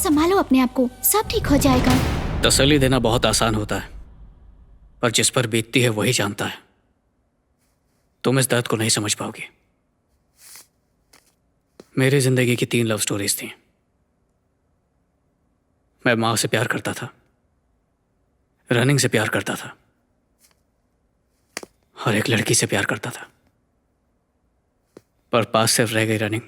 संभालो अपने आप को, सब ठीक हो जाएगा। तसल्ली देना बहुत आसान होता है, पर जिस पर बीतती है वही जानता है। तुम इस दर्द को नहीं समझ पाओगी। मेरी जिंदगी की 3 लव स्टोरीज थी। मैं माँ से प्यार करता था, रनिंग से प्यार करता था, और एक लड़की से प्यार करता था, पर पास सिर्फ रह गई रनिंग।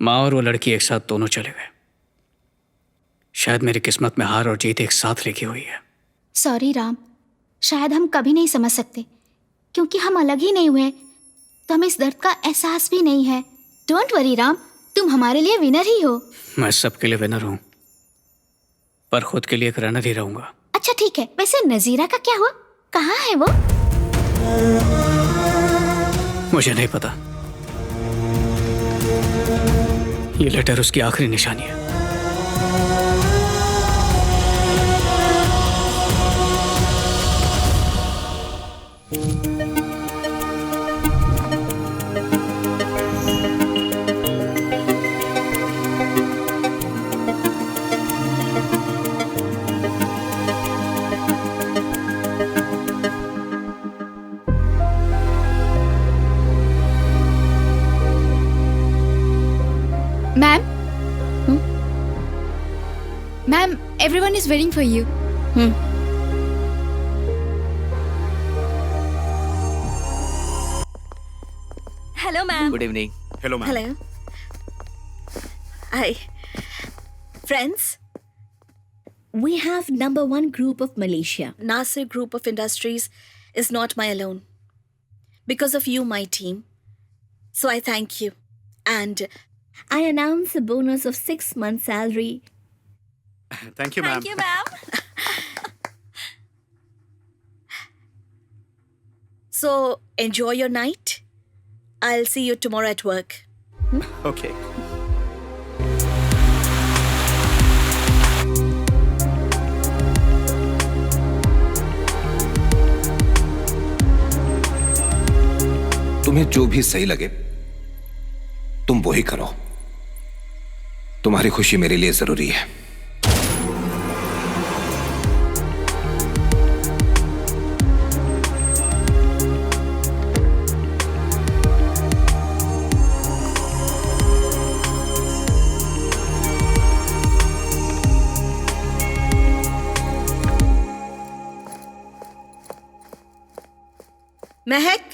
माँ और वो लड़की एक साथ दोनों चले गए। शायद मेरी किस्मत में हार और जीत एक साथ लिखी हुई है। सॉरी राम, शायद हम कभी नहीं समझ सकते, क्योंकि हम अलग ही नहीं हुए, तो हमें इस दर्द का एहसास भी नहीं है। डोंट वरी राम, तुम हमारे लिए विनर ही हो। मैं सबके लिए विनर हूं, पर खुद के लिए एक रनर ही रहूंगा। अच्छा ठीक है, वैसे नजीरा का क्या हुआ? कहाँ है वो? मुझे नहीं पता। ये लेटर उसकी आखिरी निशानी है। Ma'am, ma'am, everyone is waiting for you. Hello, ma'am. Good evening. Hello, ma'am. Hello. Hi. Friends, we have #1 group of Malaysia. Nasir Group of Industries is not my alone. Because of you, my team. So I thank you. And I announce a bonus of 6 months' salary. Thank you, ma'am. Thank you, ma'am. So enjoy your night. I'll see you tomorrow at work. Okay. तुम्हें जो भी सही लगे तुम वही करो। तुम्हारी खुशी मेरे लिए जरूरी है। महक,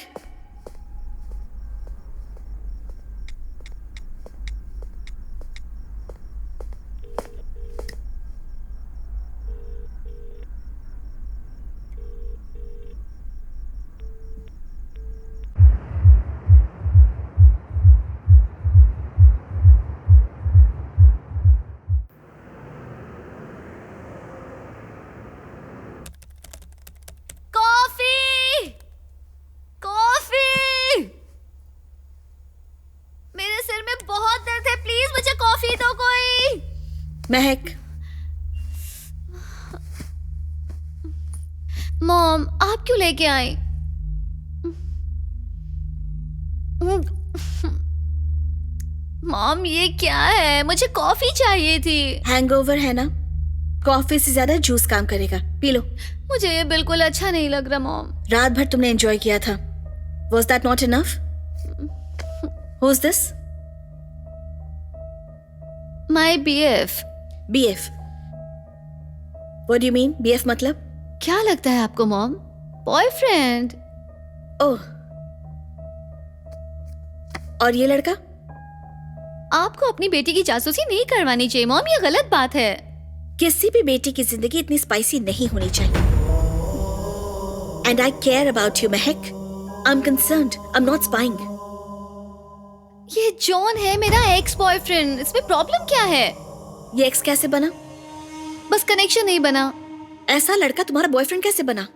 महक, मॉम, आप क्यों लेके आई? मॉम, ये क्या है? मुझे कॉफी चाहिए थी। हैंगओवर है ना? कॉफी से ज्यादा जूस काम करेगा, पी लो। मुझे ये बिल्कुल अच्छा नहीं लग रहा मॉम। रात भर तुमने एंजॉय किया था। Was that not enough? Who's this? My BF. BF. What do you mean? BF मतलब? क्या लगता है आपको मॉम? बॉयफ्रेंड। ओह। और ये लड़का? आपको अपनी बेटी की जासूसी नहीं करवानी चाहिए मॉम, ये गलत बात है। किसी भी बेटी की जिंदगी इतनी स्पाइसी नहीं होनी चाहिए। And I care about you, Mahak. I'm concerned. I'm not spying. ये जॉन है, मेरा एक्स बॉयफ्रेंड। इसमें प्रॉब्लम क्या है? ये एक्स कैसे बना? बस कनेक्शन नहीं बना। ऐसा लड़का तुम्हारा बॉयफ्रेंड कैसे बना?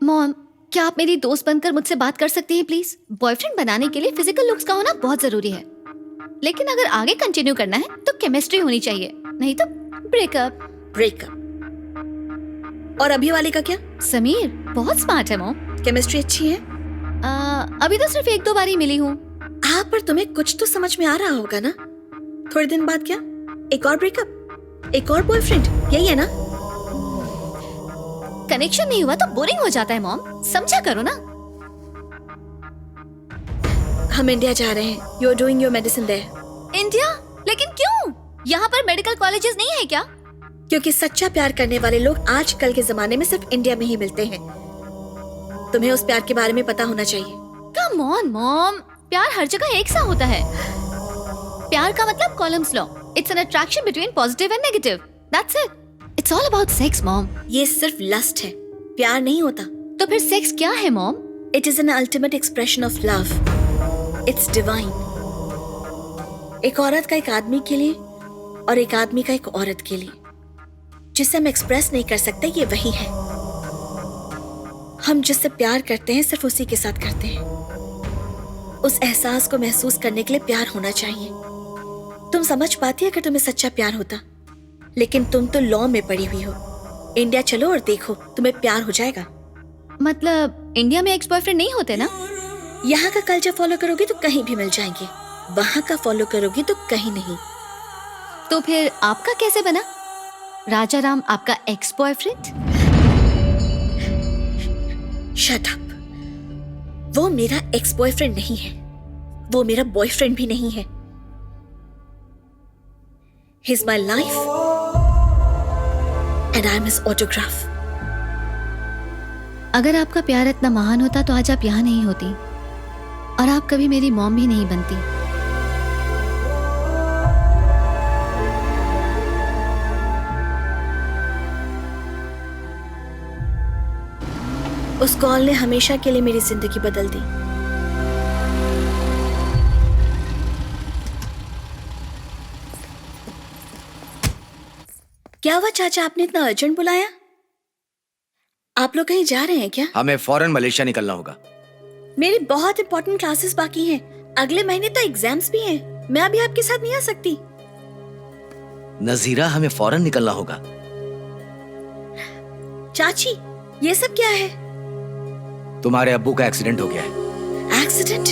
मॉम, क्या आप मेरी दोस्त बनकर मुझसे बात कर सकती हैं प्लीज? बॉयफ्रेंड बनाने के लिए फिजिकल लुक्स का होना बहुत जरूरी है, लेकिन अगर आगे कंटिन्यू करना है तो केमिस्ट्री होनी चाहिए, नहीं तो ब्रेकअप। ब्रेकअप। और अभी वाले का क्या? समीर बहुत स्मार्ट है मॉम। केमिस्ट्री अच्छी है? अभी तो सिर्फ 1-2 बार ही मिली हूँ। हाँ, पर तुम्हें कुछ तो समझ में आ रहा होगा ना? थोड़े दिन बाद क्या? एक और ब्रेकअप, एक और बॉयफ्रेंड, यही है ना? कनेक्शन नहीं हुआ तो बोरिंग हो जाता है मॉम, समझा करो ना। हम इंडिया जा रहे हैं। You are doing your medicine there. India? लेकिन क्यों? यहाँ पर मेडिकल कॉलेजेस नहीं है क्या? क्योंकि सच्चा प्यार करने वाले लोग आजकल के जमाने में सिर्फ इंडिया में ही मिलते हैं। तुम्हें उस प्यार के बारे में पता होना चाहिए। कम ऑन मॉम, प्यार हर जगह एक सा होता है। प्यार का मतलब columns law, it's an attraction between positive and negative, that's it. It's all about sex mom. ये सिर्फ लस्ट है, प्यार नहीं होता। तो फिर सेक्स क्या है mom? It is an ultimate expression of love. It's divine. एक औरत का एक आदमी के लिए और एक आदमी का एक औरत के लिए, जिसे हम एक्सप्रेस नहीं कर सकते, ये वही है। हम जिससे प्यार करते हैं सिर्फ उसी के साथ करते हैं। उस एहसास को महसूस करने के लिए प्यार होना चाहिए। तुम समझ पाती अगर तुम्हें सच्चा प्यार होता, लेकिन तुम तो लॉ में पड़ी हुई हो। इंडिया चलो और देखो, तुम्हें प्यार हो जाएगा। मतलब इंडिया में एक्स बॉयफ्रेंड नहीं होते ना? यहाँ का कल्चर फॉलो करोगी तो कहीं भी मिल जाएंगे, वहां का फॉलो करोगी तो कहीं नहीं। तो फिर आपका कैसे बना? राजा राम आपका एक्स बॉयफ्रेंड? Shut up. वो मेरा एक्स बॉयफ्रेंड नहीं है, वो मेरा बॉयफ्रेंड भी नहीं है। He is my life and I am his autograph. अगर आपका प्यार इतना महान होता तो आज आप यहाँ नहीं होती, और आप कभी मेरी मॉम भी नहीं बनती। उस कॉल ने हमेशा के लिए मेरी जिंदगी बदल दी। क्या हुआ चाचा, आपने इतना अर्जेंट बुलाया? आप लोग कहीं जा रहे हैं क्या? हमें फौरन मलेशिया निकलना होगा। मेरी बहुत इंपॉर्टेंट क्लासेस बाकी हैं। अगले महीने तो एग्जाम्स भी हैं। मैं अभी आपके साथ नहीं आ सकती। नजीरा, हमें फौरन निकलना होगा। चाची, ये सब क्या है? तुम्हारे अब्बू का एक्सीडेंट हो गया है। एक्सीडेंट?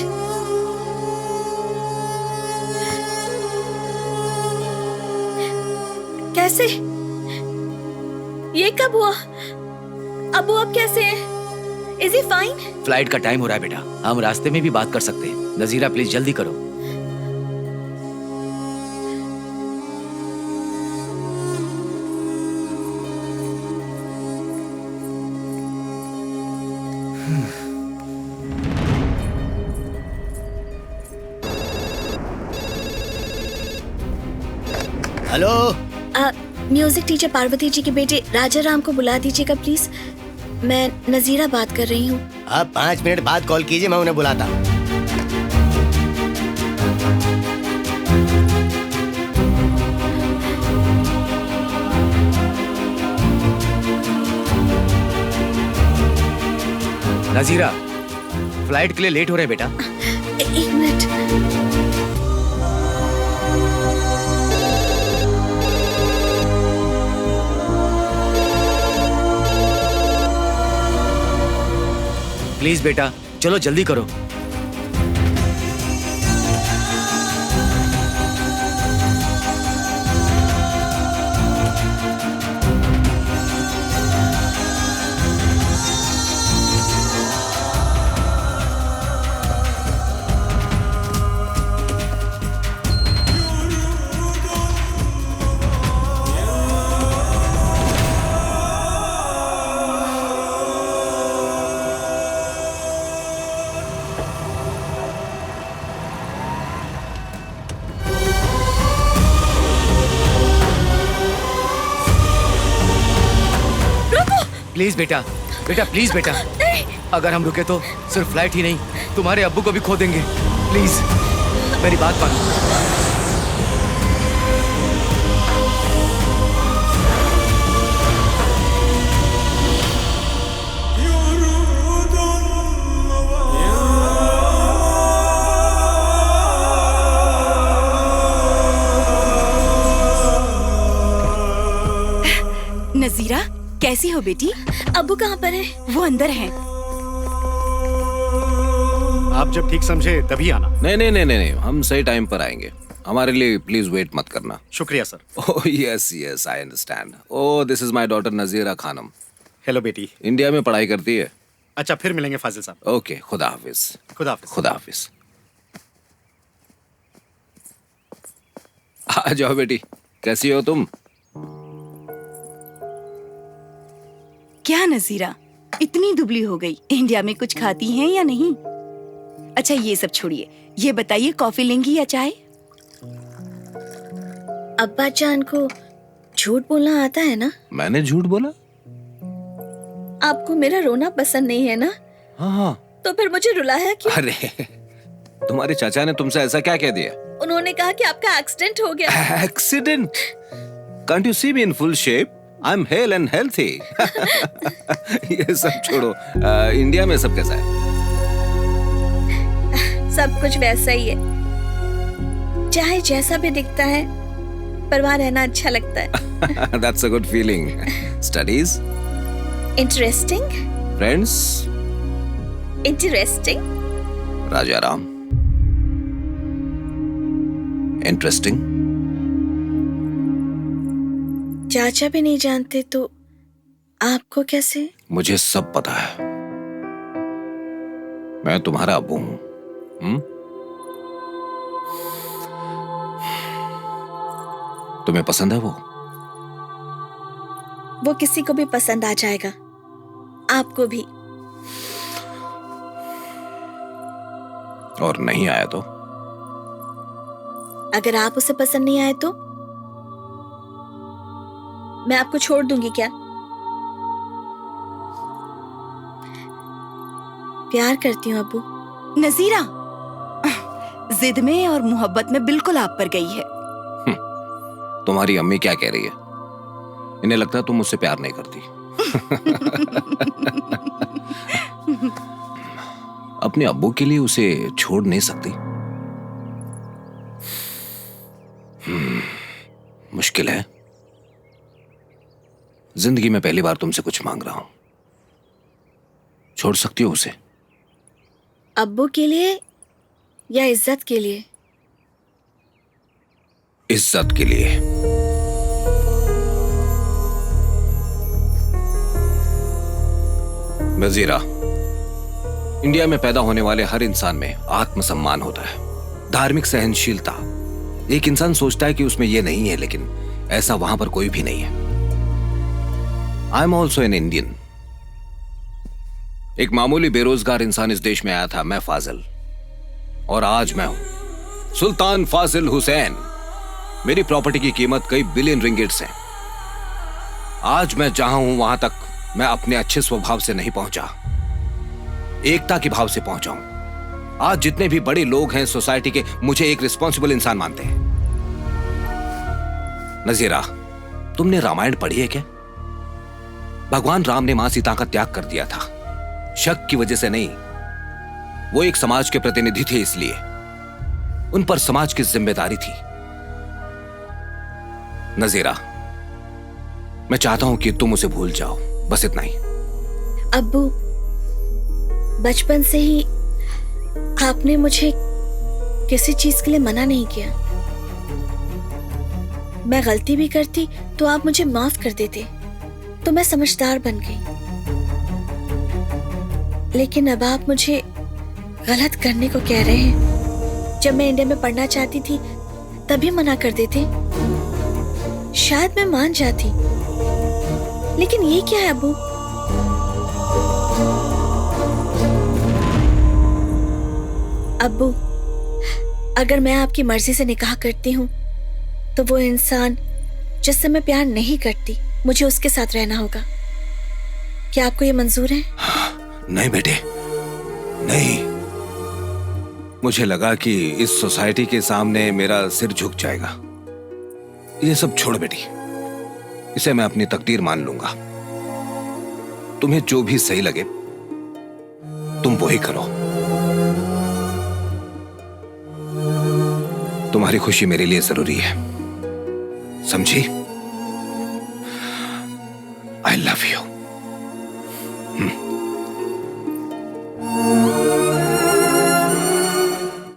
कैसे? ये कब हुआ? अब्बू अब कैसे हैं? Is he fine? फ्लाइट का टाइम हो रहा है बेटा, हम रास्ते में भी बात कर सकते हैं। नजीरा प्लीज जल्दी करो। Hello, music teacher Parvati ji के बेटे राजा राम को बुला दीजिएगा प्लीज। मैं नजीरा बात कर रही हूँ। आप 5 मिनट बाद कॉल कीजिए, मैं उन्हें बुलाता हूँ। नजीरा, फ्लाइट के लिए लेट हो रहे बेटा। एक मिनट। प्लीज बेटा, चलो जल्दी करो। प्लीज बेटा, बेटा प्लीज बेटा, अगर हम रुके तो सिर्फ फ्लाइट ही नहीं, तुम्हारे अब्बू को भी खो देंगे। प्लीज मेरी बात मानो। नजीरा, कैसी हो बेटी? अब्बू कहाँ पर है? वो अंदर हैं। आप जब ठीक समझे तभी आना। नहीं नहीं नहीं नहीं नहीं, हम सही टाइम पर आएंगे। हमारे लिए प्लीज वेट मत करना। शुक्रिया sir. Oh yes yes, I understand. Oh this is my daughter Nazira Khanam. Hello बेटी। इंडिया में पढ़ाई करती है। अच्छा, फिर मिलेंगे फाजिल साहब। ओके, खुदा हाफिज। खुदा हाफिज। खुदा हाफिज। आ जाओ बेटी, कैसी हो तुम? क्या नजीरा, इतनी दुबली हो गई, इंडिया में कुछ खाती हैं या नहीं? अच्छा ये सब छोड़िए, ये बताइए कॉफी लेंगी या चाय? अब्बा जान को झूठ बोलना आता है ना? मैंने झूठ बोला? आपको मेरा रोना पसंद नहीं है ना? हाँ हाँ। तो फिर मुझे रुलाया क्यों? अरे तुम्हारे चाचा ने तुमसे ऐसा क्या कह दिया? उन्होंने कहा कि आपका एक्सीडेंट हो गया। Accident? Can't you see me in full shape? I'm hale and healthy. ये सब छोड़ो, इंडिया में सब कैसा है? सब कुछ वैसा ही है, चाहे जैसा भी दिखता है, पर वहाँ रहना अच्छा लगता है। That's a good feeling. Studies? Interesting? Friends? Interesting? Rajaram? Interesting? चाचा भी नहीं जानते तो आपको कैसे? मुझे सब पता है। मैं तुम्हारा अब्बू हूं। तुम्हें पसंद है वो? वो किसी को भी पसंद आ जाएगा, आपको भी। और नहीं आया तो? अगर आप उसे पसंद नहीं आए तो मैं आपको छोड़ दूंगी क्या? प्यार करती हूँ अब्बू। नजीरा जिद में और मोहब्बत में बिल्कुल आप पर गई है। तुम्हारी अम्मी क्या कह रही है? इन्हें लगता है तुम मुझसे प्यार नहीं करती। अपने अब्बू के लिए उसे छोड़ नहीं सकती। मुश्किल है। जिंदगी में पहली बार तुमसे कुछ मांग रहा हूं। छोड़ सकती हो उसे? अब्बू के लिए या इज्जत के लिए? इज्जत के लिए। नजीरा, इंडिया में पैदा होने वाले हर इंसान में आत्मसम्मान होता है, धार्मिक सहनशीलता। एक इंसान सोचता है कि उसमें यह नहीं है, लेकिन ऐसा वहां पर कोई भी नहीं है। I am also an Indian. एक मामूली बेरोजगार इंसान इस देश में आया था, मैं फाजिल, और आज मैं हूं सुल्तान फाजिल हुसैन। मेरी प्रॉपर्टी की कीमत कई बिलियन रिंगिट्स है। आज मैं जहां हूं वहां तक मैं अपने अच्छे स्वभाव से नहीं पहुंचा, एकता के भाव से पहुंचा हूं। आज जितने भी बड़े लोग हैं सोसाइटी के, मुझे एक रिस्पॉन्सिबल इंसान मानते हैं। नजीरा, तुमने रामायण पढ़ी है क्या? भगवान राम ने मां सीता का त्याग कर दिया था, शक की वजह से नहीं। वो एक समाज के प्रतिनिधि थे, इसलिए उन पर समाज की जिम्मेदारी थी। नजीरा, मैं चाहता हूं कि तुम उसे भूल जाओ, बस इतना ही। अब्बू, बचपन से ही आपने मुझे किसी चीज के लिए मना नहीं किया। मैं गलती भी करती तो आप मुझे माफ कर देते, तो मैं समझदार बन गई। लेकिन अब आप मुझे गलत करने को कह रहे हैं। जब मैं इंडिया में पढ़ना चाहती थी तभी मना कर देते, शायद मैं मान जाती। लेकिन ये क्या है अब्बू? अब्बू, अगर मैं आपकी मर्जी से निकाह करती हूँ तो वो इंसान जिससे मैं प्यार नहीं करती, मुझे उसके साथ रहना होगा। क्या आपको ये मंजूर है? नहीं बेटे, नहीं। मुझे लगा कि इस सोसाइटी के सामने मेरा सिर झुक जाएगा। ये सब छोड़ बेटी, इसे मैं अपनी तकदीर मान लूंगा। तुम्हें जो भी सही लगे तुम वही करो। तुम्हारी खुशी मेरे लिए जरूरी है, समझी?